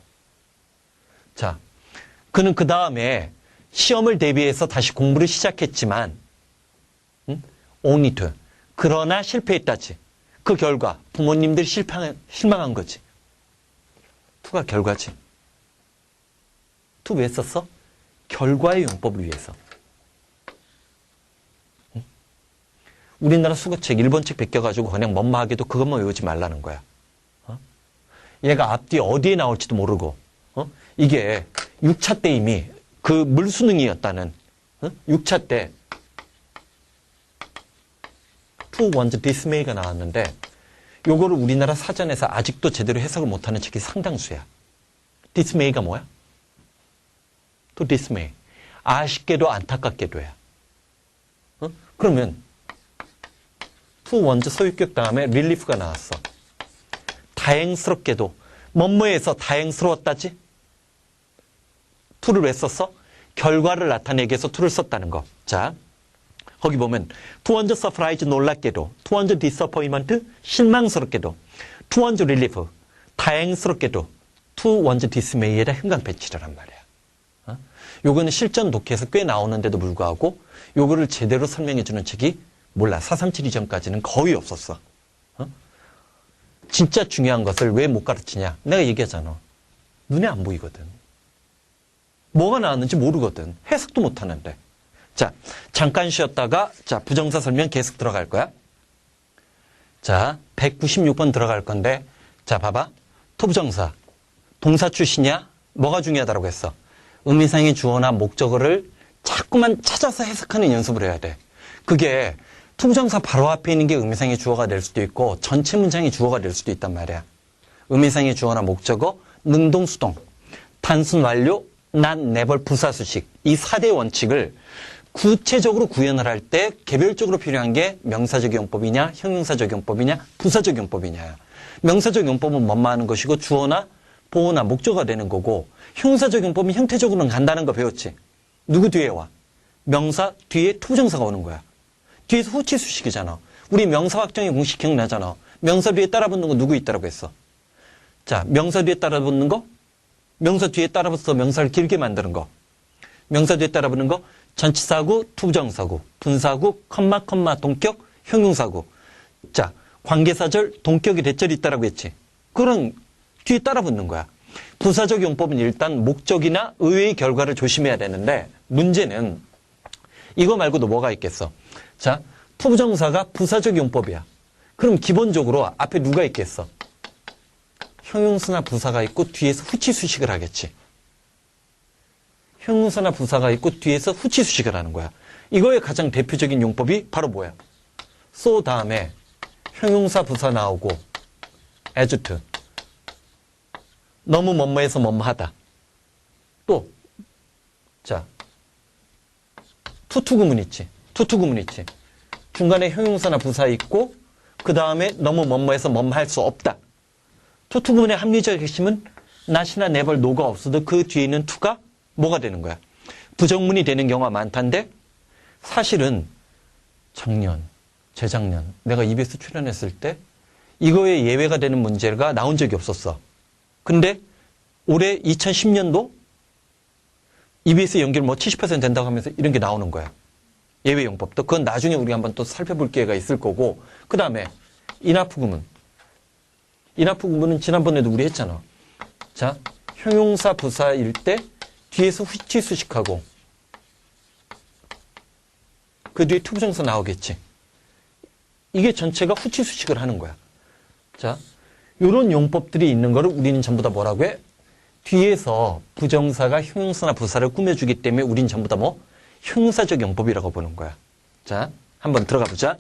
자, 그는 그 다음에 시험을 대비해서 다시 공부를 시작했지만, only to. 그러나 실패했다지. 그 결과 부모님들이 실망한 거지. to가 결과지. to 왜 썼어? 결과의 용법을 위해서. 우리나라 수거책, 일본 책 베껴가지고 그냥 뭐뭐하게도 그것만 외우지 말라는 거야. 얘가 앞뒤 어디에 나올지도 모르고, 이게 6차 때 이미 그 물수능이었다는, 6차 때 to one's dismay가 나왔는데, 요거를 우리나라 사전에서 아직도 제대로 해석을 못하는 책이 상당수야. dismay가 뭐야? to dismay. 아쉽게도 안타깝게도야. 그러면 to one's 소유격 다음에 relief가 나왔어. 다행스럽게도 뭐뭐에서 다행스러웠다지? to를 왜 썼어? 결과를 나타내기 위해서 to를 썼다는 거. 자, 거기 보면 to one's surprise 놀랍게도, to one's disappointment 실망스럽게도, to one's relief 다행스럽게도, to one's dismay에다 형광 배치라란 말이야. 요거는 실전 독해에서 꽤 나오는데도 불구하고 요거를 제대로 설명해주는 책이 몰라. 437 이전까지는 거의 없었어. 진짜 중요한 것을 왜 못 가르치냐? 내가 얘기하잖아. 눈에 안 보이거든. 뭐가 나왔는지 모르거든. 해석도 못 하는데. 자, 잠깐 쉬었다가, 자, 부정사 설명 계속 들어갈 거야. 자, 196번 들어갈 건데, 자, 봐봐. 토부정사. 동사 출시냐? 뭐가 중요하다고 했어? 의미상의 주어나 목적어를 자꾸만 찾아서 해석하는 연습을 해야 돼. 그게 투부정사 바로 앞에 있는 게 의미상의 주어가 될 수도 있고 전체 문장의 주어가 될 수도 있단 말이야. 의미상의 주어나 목적어, 능동, 수동, 단순 완료, not, never, 부사수식 이 4대 원칙을 구체적으로 구현을 할 때 개별적으로 필요한 게 명사적 용법이냐, 형용사적 용법이냐, 부사적 용법이냐. 명사적 용법은 뭐뭐 하는 것이고 주어나 보어나 목적어가 되는 거고 형용사적 용법은 형태적으로는 간다는 거 배웠지. 누구 뒤에 와? 명사 뒤에 투부정사가 오는 거야. 뒤에서 후치수식이잖아. 우리 명사 확정의 공식 기억나잖아. 명사 뒤에 따라붙는 거 누구 있다라고 했어? 자, 명사 뒤에 따라붙는 거? 명사 뒤에 따라붙어서 명사를 길게 만드는 거. 명사 뒤에 따라붙는 거? 전치사구, 투부정사구, 분사구, 컴마, 동격, 형용사구. 자, 관계사절, 동격이 대절이 있다라고 했지. 그런 뒤에 따라붙는 거야. 부사적 용법은 일단 목적이나 의외의 결과를 조심해야 되는데 문제는 이거 말고도 뭐가 있겠어? 자, 투부정사가 부사적 용법이야. 그럼 기본적으로 앞에 누가 있겠어? 형용사나 부사가 있고 뒤에서 후치수식을 하겠지. 형용사나 부사가 있고 뒤에서 후치수식을 하는 거야. 이거의 가장 대표적인 용법이 바로 뭐야? so 다음에 형용사 부사 나오고 as 너무 뭐뭐해서 뭐뭐하다. 또 자, 투투구문 있지. 투투구문 있지. 중간에 형용사나 부사 있고 그 다음에 너무 뭐뭐해서 뭐뭐할 수 없다. 투투구문의 합리적 핵심은 not이나 never, no가 없어도 그 뒤에 있는 to가 뭐가 되는 거야? 부정문이 되는 경우가 많단데 사실은 작년, 재작년 내가 EBS 출연했을 때 이거에 예외가 되는 문제가 나온 적이 없었어. 근데 올해 2010년도 EBS 연결 뭐 70% 된다고 하면서 이런 게 나오는 거야. 예외 용법도. 그건 나중에 우리가 한번 또 살펴볼 기회가 있을 거고. 그 다음에 enough 구문. enough 구문은 지난번에도 우리 했잖아. 자, 형용사 부사일 때 뒤에서 which 수식하고 그 뒤에 투부정사 나오겠지. 이게 전체가 which 수식을 하는 거야. 자, 요런 용법들이 있는 거를 우리는 전부 다 뭐라고 해? 뒤에서 부정사가 형용사나 부사를 꾸며주기 때문에 우린 전부 다 뭐? 형용사적 용법이라고 보는 거야. 자, 한번 들어가 보자.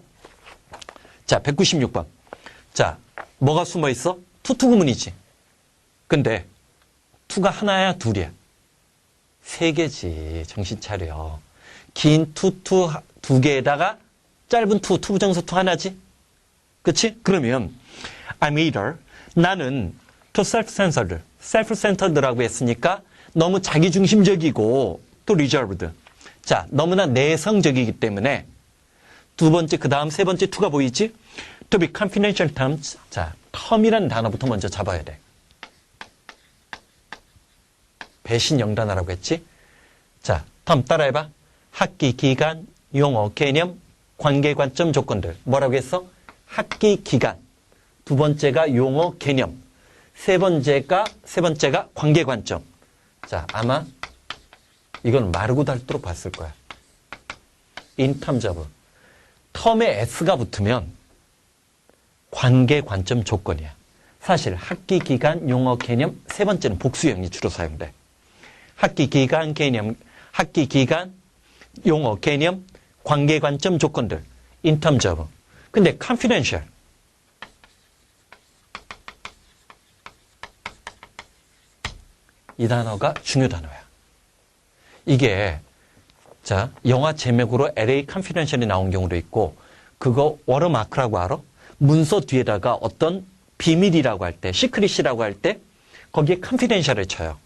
자, 196번. 자, 뭐가 숨어 있어? 투투 구문이지. 근데 투가 하나야, 둘이야? 세 개지. 정신 차려. 긴 투 두 개에다가 짧은 투부정사 투 하나지. 그치? 그러면 I'm either 나는 to self-centered라고 했으니까 너무 자기중심적이고 또 reserved. 자, 너무나 내성적이기 때문에 두 번째, 그 다음 세 번째 to가 보이지? To be confidential terms. 자, term이라는 단어부터 먼저 잡아야 돼. 배신 영단어라고 했지? 자, term 따라해봐. 학기, 기간, 용어, 개념, 관계, 관점, 조건들. 뭐라고 했어? 학기, 기간. 두 번째가 용어, 개념. 세 번째가 관계, 관점. 자, 아마 이건 마르고 닳도록 봤을 거야. in terms of. 텀에 s가 붙으면 관계, 관점, 조건이야. 사실 학기, 기간, 용어, 개념, 세 번째는 복수형이 주로 사용돼. 학기, 기간, 개념, 학기, 기간, 용어, 개념, 관계, 관점, 조건들. in terms of. 근데 confidential. 이 단어가 중요 단어야. 이게 자, 영화 제목으로 LA Confidential이 나온 경우도 있고 그거 워터마크라고 알아? 문서 뒤에다가 어떤 비밀이라고 할 때, 시크릿이라고 할 때 거기에 confidential을 쳐요.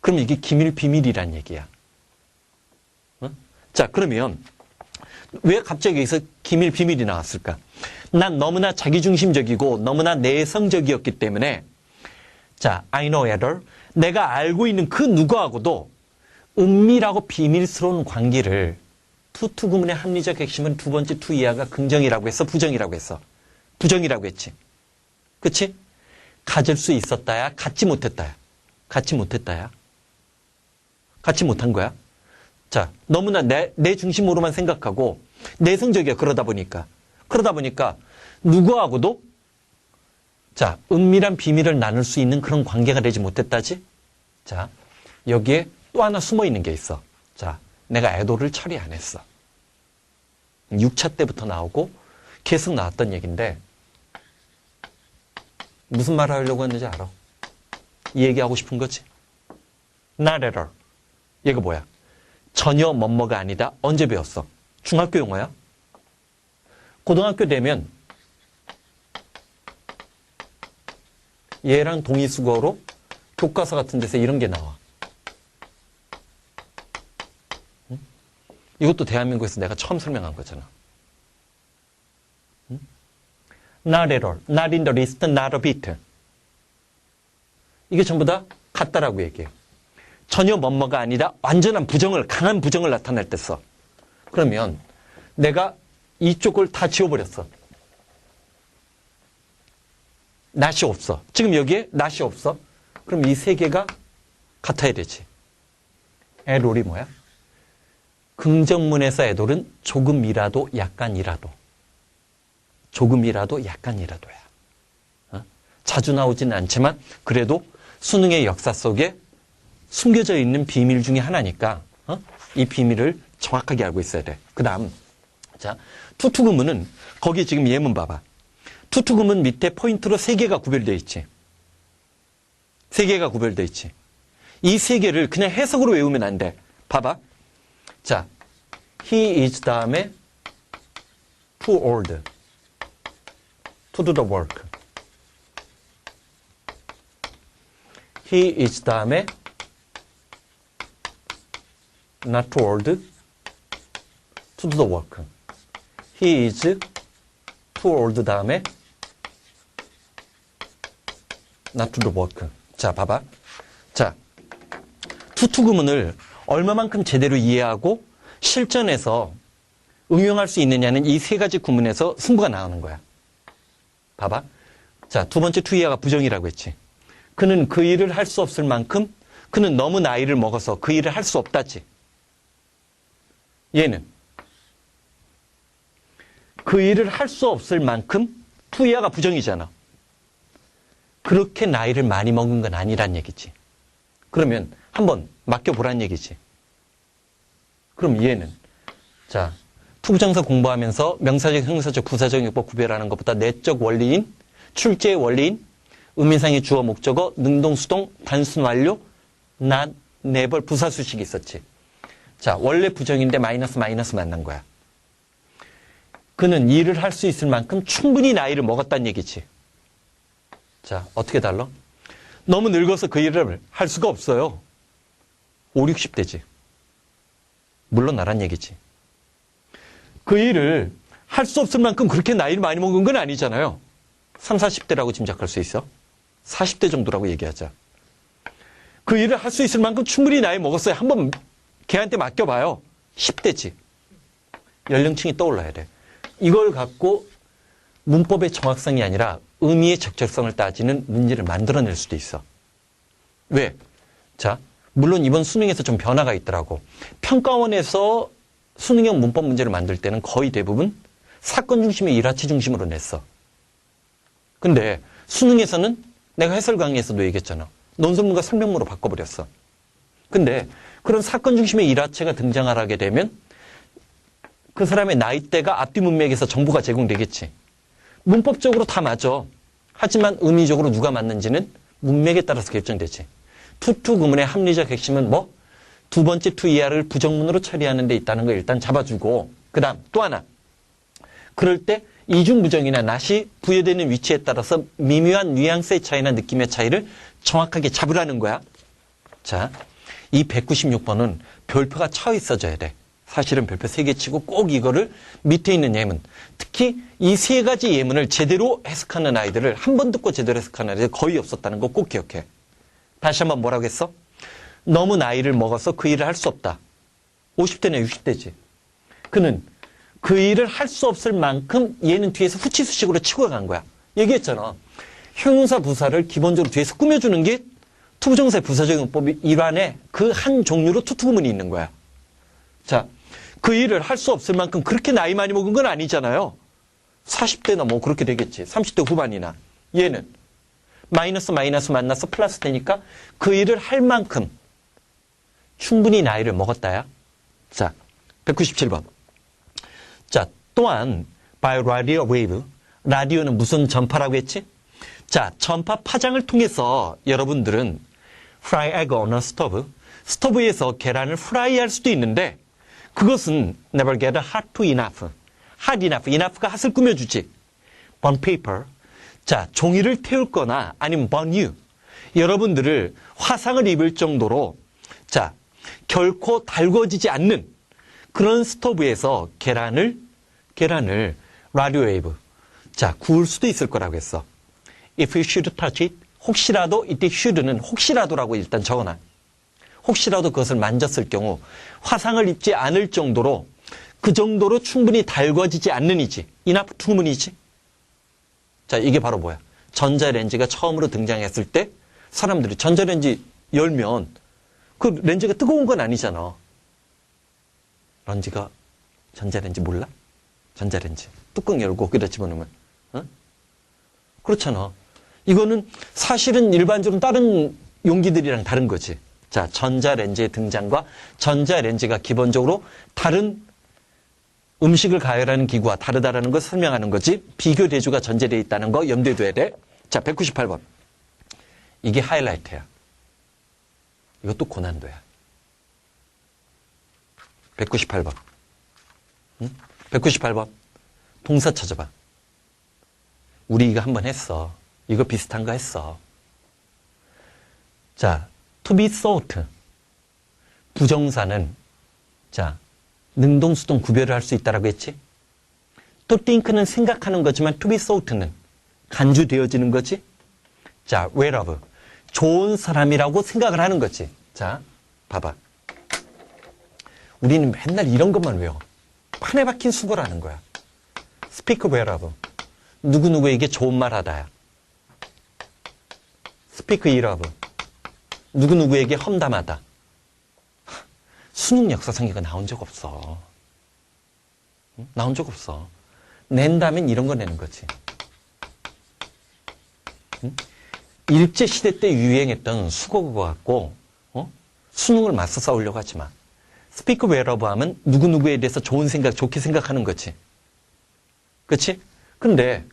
그럼 이게 기밀, 비밀이란 얘기야. 어? 자, 그러면 왜 갑자기 여기서 기밀, 비밀이 나왔을까? 난 너무나 자기중심적이고 너무나 내성적이었기 때문에 자, I know either 내가 알고 있는 그 누구하고도 은밀하고 비밀스러운 관계를 투 구문의 합리적 핵심은 두 번째 투 이하가 긍정이라고 했어? 부정이라고 했어? 부정이라고 했지. 그치? 가질 수 있었다야? 갖지 못했다야? 갖지 못했다야? 갖지 못한 거야? 자, 너무나 내 중심으로만 생각하고 내성적이야. 그러다 보니까 누구하고도 자, 은밀한 비밀을 나눌 수 있는 그런 관계가 되지 못했다지? 자, 여기에 또 하나 숨어 있는 게 있어. 자, 내가 애도를 처리 안 했어. 6차 때부터 나오고 계속 나왔던 얘기인데 무슨 말을 하려고 했는지 알아? 이 얘기하고 싶은 거지. Not at all. 얘가 뭐야? 전혀 뭐뭐가 아니다. 언제 배웠어? 중학교 용어야? 고등학교 되면 얘랑 동의수거로 교과서 같은 데서 이런 게 나와. 응? 이것도 대한민국에서 내가 처음 설명한 거잖아. 응? Not at all, not in the least, not a bit. 이게 전부 다 같다라고 얘기해요. 전혀 뭐뭐가 아니다. 완전한 부정을, 강한 부정을 나타낼 때 써. 그러면 내가 이쪽을 다 지워버렸어. not이 없어. 지금 여기에 not이 없어. 그럼 이 세 개가 같아야 되지. 애돌이 뭐야? 긍정문에서 애돌은 조금이라도, 약간이라도. 조금이라도, 약간이라도야. 어? 자주 나오지는 않지만 그래도 수능의 역사 속에 숨겨져 있는 비밀 중에 하나니까 이 비밀을 정확하게 알고 있어야 돼. 그 다음 자, 투투구문은 거기 지금 예문 봐봐. 투투구문 밑에 포인트로 세 개가 구별되어 있지. 세 개가 구별되어 있지. 이 세 개를 그냥 해석으로 외우면 안 돼. 봐봐. 자, he is 다음에 too old to do the work. he is 다음에 not too old to do the work. he is too old 다음에 not to do the work. 자, 봐봐. 자, 투투구문을 얼마만큼 제대로 이해하고 실전에서 응용할 수 있느냐는 이 세 가지 구문에서 승부가 나오는 거야. 봐봐. 자, 두 번째 투이야가 부정이라고 했지. 그는 그 일을 할 수 없을 만큼 그는 너무 나이를 먹어서 그 일을 할 수 없다지. 얘는 그 일을 할 수 없을 만큼 투이야가 부정이잖아. 그렇게 나이를 많이 먹은 건 아니란 얘기지. 그러면 한번 맡겨보란 얘기지. 그럼 얘는 자, 투부정사 공부하면서 명사적, 형사적, 부사적 용법 구별하는 것보다 내적 원리인, 출제의 원리인, 의미상의 주어, 목적어, 능동, 수동, 단순 완료, not, never, 부사수식이 있었지. 자, 원래 부정인데 마이너스 만난 거야. 그는 일을 할 수 있을 만큼 충분히 나이를 먹었다는 얘기지. 자, 어떻게 달라? 너무 늙어서 그 일을 할 수가 없어요. 5, 60대지. 물러나란 얘기지. 그 일을 할 수 없을 만큼 그렇게 나이를 많이 먹은 건 아니잖아요. 3, 40대라고 짐작할 수 있어. 40대 정도라고 얘기하자. 그 일을 할 수 있을 만큼 충분히 나이 먹었어요. 한번 걔한테 맡겨봐요. 10대지. 연령층이 떠올라야 돼. 이걸 갖고 문법의 정확성이 아니라 의미의 적절성을 따지는 문제를 만들어낼 수도 있어. 왜? 자, 물론 이번 수능에서 좀 변화가 있더라고. 평가원에서 수능형 문법 문제를 만들 때는 거의 대부분 사건 중심의 일화치 중심으로 냈어. 근데 수능에서는 내가 해설 강의에서도 얘기했잖아. 논술문과 설명문으로 바꿔버렸어. 근데 그런 사건 중심의 일화체가 등장하게 되면 그 사람의 나이대가 앞뒤 문맥에서 정보가 제공되겠지. 문법적으로 다 맞아. 하지만 의미적으로 누가 맞는지는 문맥에 따라서 결정되지. 투투 구문의 합리적 핵심은 뭐? 두 번째 투이야를 부정문으로 처리하는 데 있다는 걸 일단 잡아주고, 그 다음 또 하나. 그럴 때 이중부정이나 낫이 부여되는 위치에 따라서 미묘한 뉘앙스의 차이나 느낌의 차이를 정확하게 잡으라는 거야. 자, 이 196번은 별표가 쳐 있어줘야 돼. 사실은 별표 3개 치고 꼭 이거를 밑에 있는 예문, 특히 이 세 가지 예문을 제대로 해석하는 아이들을 한 번 듣고 제대로 해석하는 아이들 거의 없었다는 거 꼭 기억해. 다시 한번 뭐라고 했어? 너무 나이를 먹어서 그 일을 할 수 없다. 50대나 60대지. 그는 그 일을 할 수 없을 만큼 얘는 뒤에서 후치수식으로 치고 간 거야. 얘기했잖아. 형용사 부사를 기본적으로 뒤에서 꾸며주는 게 투부정사의 부사적 용법이 일환에 그 한 종류로 투투구문이 있는 거야. 자, 그 일을 할 수 없을 만큼 그렇게 나이 많이 먹은 건 아니잖아요. 40대나 뭐 그렇게 되겠지. 30대 후반이나. 얘는 마이너스 만나서 플러스 되니까 그 일을 할 만큼 충분히 나이를 먹었다야. 자, 197번. 자, 또한 by radio wave. 라디오는 무슨 전파라고 했지? 자, 전파 파장을 통해서 여러분들은 fry egg on a stove. 스토브에서 계란을 프라이할 수도 있는데 그것은 never get hot to enough. hot enough. enough가 핫을 꾸며주지. burn paper. 자, 종이를 태울 거나 아니면 burn you. 여러분들을 화상을 입을 정도로 자, 결코 달궈지지 않는 그런 스토브에서 계란을 라디오 웨이브. 자, 구울 수도 있을 거라고 했어. If you should touch it. 혹시라도 이때 should는 혹시라도라고 일단 적어놔. 혹시라도 그것을 만졌을 경우 화상을 입지 않을 정도로 그 정도로 충분히 달궈지지 않는 이지. enough to문이지. 자, 이게 바로 뭐야? 전자레인지가 처음으로 등장했을 때 사람들이 전자레인지 열면 그 렌즈가 뜨거운 건 아니잖아. 전자레인지 몰라? 전자레인지. 뚜껑 열고 거기다 집어넣으면. 어? 그렇잖아. 이거는 사실은 일반적으로 다른 용기들이랑 다른 거지. 자, 전자레인지의 등장과 전자레인지가 기본적으로 다른 음식을 가열하는 기구와 다르다라는 걸 설명하는 거지. 비교 대조가 전제되어 있다는 거 염두에 둬야 돼. 자, 198번. 이게 하이라이트야. 이것도 고난도야. 198번. 응? 198번. 동사 찾아봐. 우리 이거 한번 했어. 이거 비슷한 거 했어. 자, to be thought. 부정사는 자, 능동, 수동 구별을 할 수 있다라고 했지? to think는 생각하는 거지만 to be thought는 간주되어지는 거지? 자, whereof. 좋은 사람이라고 생각을 하는 거지. 자, 봐봐. 우리는 맨날 이런 것만 외워. 판에 박힌 수고라는 거야. speak well of. 누구누구에게 좋은 말 하다야. speak ill of. 누구누구에게 험담하다. 수능 역사상 이거 나온 적 없어. 나온 적 없어. 낸다면 이런 거 내는 거지. 일제시대 때 유행했던 수고그거 갖고 수능을 맞서 싸우려고 하지 마. speak well of 하면 누구누구에 대해서 좋은 생각, 좋게 생각하는 거지. 그치? 근데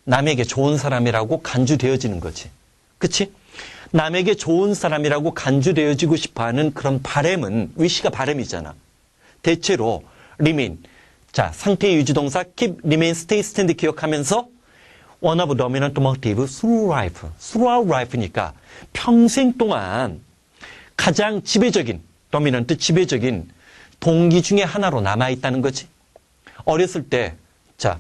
남에게 좋은 사람이라고 간주되어지는 거지. 그치? 남에게 좋은 사람이라고 간주되어지고 싶어하는 그런 바램은 위시가 바램이잖아. 대체로 remain. 자, 상태 유지동사 keep, remain, stay, stand 기억하면서 one of dominant motive through life. throughout life니까 평생 동안 가장 지배적인, dominant, 지배적인 동기 중에 하나로 남아있다는 거지. 어렸을 때, 자,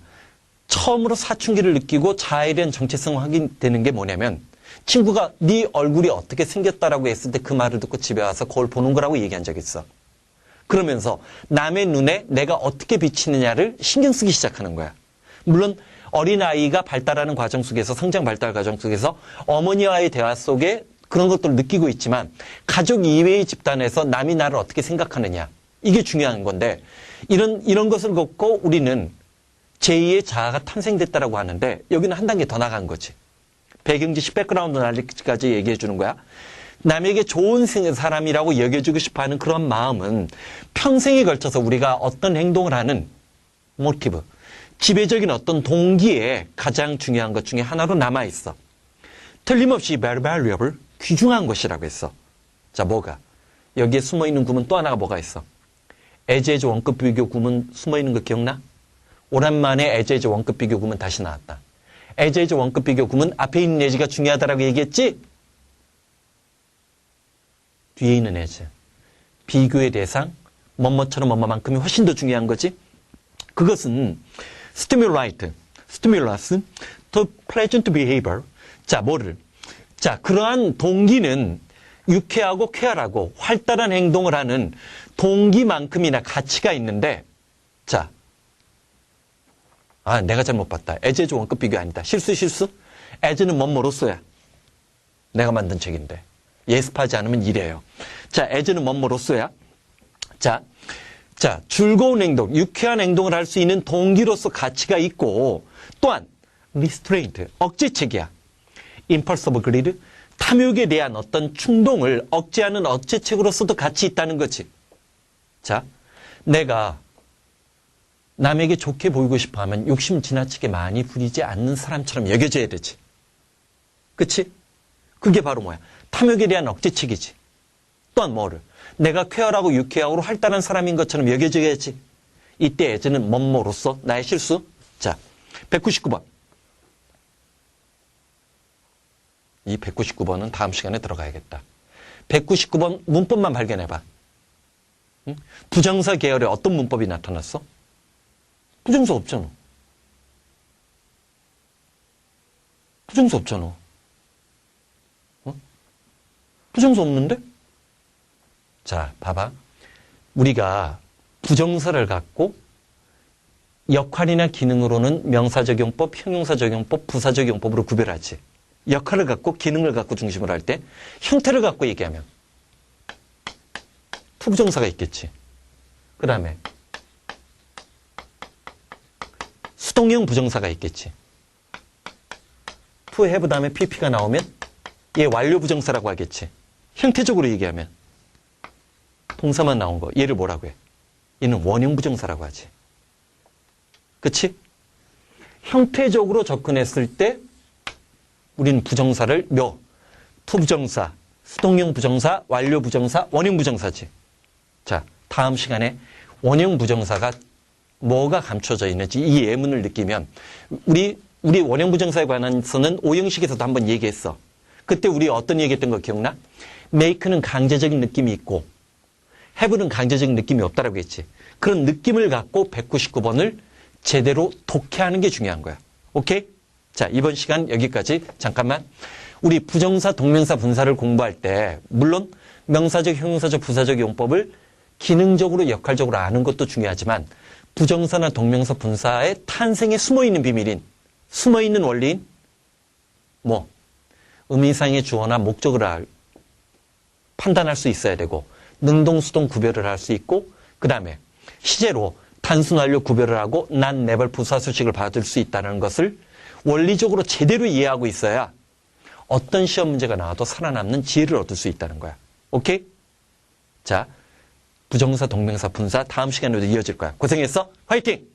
처음으로 사춘기를 느끼고 자아에 대한 정체성 확인되는 게 뭐냐면 친구가 네 얼굴이 어떻게 생겼다라고 했을 때 그 말을 듣고 집에 와서 거울 보는 거라고 얘기한 적 있어. 그러면서 남의 눈에 내가 어떻게 비치느냐를 신경 쓰기 시작하는 거야. 물론 어린아이가 발달하는 과정 속에서 성장 발달 과정 속에서 어머니와의 대화 속에 그런 것들을 느끼고 있지만 가족 이외의 집단에서 남이 나를 어떻게 생각하느냐 이게 중요한 건데 이런 것을 갖고 우리는 제2의 자아가 탄생됐다라고 하는데 여기는 한 단계 더 나간 거지. 배경지식 백그라운드 날리기까지 얘기해 주는 거야. 남에게 좋은 사람이라고 여겨주고 싶어하는 그런 마음은 평생에 걸쳐서 우리가 어떤 행동을 하는 모티브, 지배적인 어떤 동기에 가장 중요한 것 중에 하나로 남아있어. 틀림없이 very valuable, 귀중한 것이라고 했어. 자, 뭐가? 여기에 숨어있는 구문 또 하나가 뭐가 있어? as 원급 비교 구문 숨어있는 거 기억나? 오랜만에 as 원급 비교 구문 다시 나왔다. as 원급 비교 구문 앞에 있는 as가 중요하다라고 얘기했지? 뒤에 있는 as. 비교의 대상, 뭐뭐처럼 뭐뭐만큼이 훨씬 더 중요한 거지? 그것은 stimulate, stimulus, to pleasant behavior. 자, 뭐를? 자, 그러한 동기는 유쾌하고 쾌활하고 활달한 행동을 하는 동기만큼이나 가치가 있는데, 자, 내가 잘못 봤다. as 원급 비교 아니다. 실수. as는 뭐뭐로써야. 내가 만든 책인데. 예습하지 않으면 이래요. 자, as는 뭐뭐로써야. 자, 즐거운 행동, 유쾌한 행동을 할 수 있는 동기로서 가치가 있고, 또한 restraint, 억제책이야. impulsive greed, 탐욕에 대한 어떤 충동을 억제하는 억제책으로서도 가치 있다는 거지. 자, 내가 남에게 좋게 보이고 싶어 하면 욕심 지나치게 많이 부리지 않는 사람처럼 여겨져야 되지. 그치? 그게 바로 뭐야? 탐욕에 대한 억제책이지. 또한 뭐를? 내가 쾌활하고 유쾌하고 활달한 사람인 것처럼 여겨져야지. 이때 as는 뭐뭐로서 나의 실수. 자, 199번. 이 199번은 다음 시간에 들어가야겠다. 199번 문법만 발견해봐. 응? 부정사 계열에 어떤 문법이 나타났어? 부정사 없잖아. 부정사 없잖아. 부정사 없는데? 자, 봐봐. 우리가 부정사를 갖고 역할이나 기능으로는 명사적용법, 형용사적용법, 부사적용법으로 구별하지. 역할을 갖고 기능을 갖고 중심으로 할 때 형태를 갖고 얘기하면 투부정사가 있겠지. 그 다음에 수동형 부정사가 있겠지. to have 다음에 pp가 나오면 얘 완료 부정사라고 하겠지. 형태적으로 얘기하면 동사만 나온 거 얘를 뭐라고 해? 얘는 원형 부정사라고 하지. 그치? 형태적으로 접근했을 때 우리는 부정사를 투부정사, 수동형 부정사, 완료 부정사, 원형 부정사지. 자, 다음 시간에 원형 부정사가 뭐가 감춰져 있는지 이 예문을 느끼면 우리 원형 부정사에 관해서는 5형식에서도 한번 얘기했어. 그때 우리 어떤 얘기했던 거 기억나? make는 강제적인 느낌이 있고 have는 강제적인 느낌이 없다라고 했지. 그런 느낌을 갖고 199번을 제대로 독해하는 게 중요한 거야. 오케이? 자, 이번 시간 여기까지. 잠깐만. 우리 부정사, 동명사, 분사를 공부할 때 물론 명사적, 형용사적, 부사적 용법을 기능적으로 역할적으로 아는 것도 중요하지만 부정사나 동명사, 분사의 탄생에 숨어있는 비밀인, 숨어있는 원리인 의미상의 주어나 목적을 판단할 수 있어야 되고 능동, 수동 구별을 할 수 있고 그 다음에 시제로 단순 완료 구별을 하고 난 네벌 부사 수식을 받을 수 있다는 것을 원리적으로 제대로 이해하고 있어야 어떤 시험 문제가 나와도 살아남는 지혜를 얻을 수 있다는 거야. 오케이? 자, 부정사, 동명사, 분사 다음 시간에도 이어질 거야. 고생했어? 화이팅!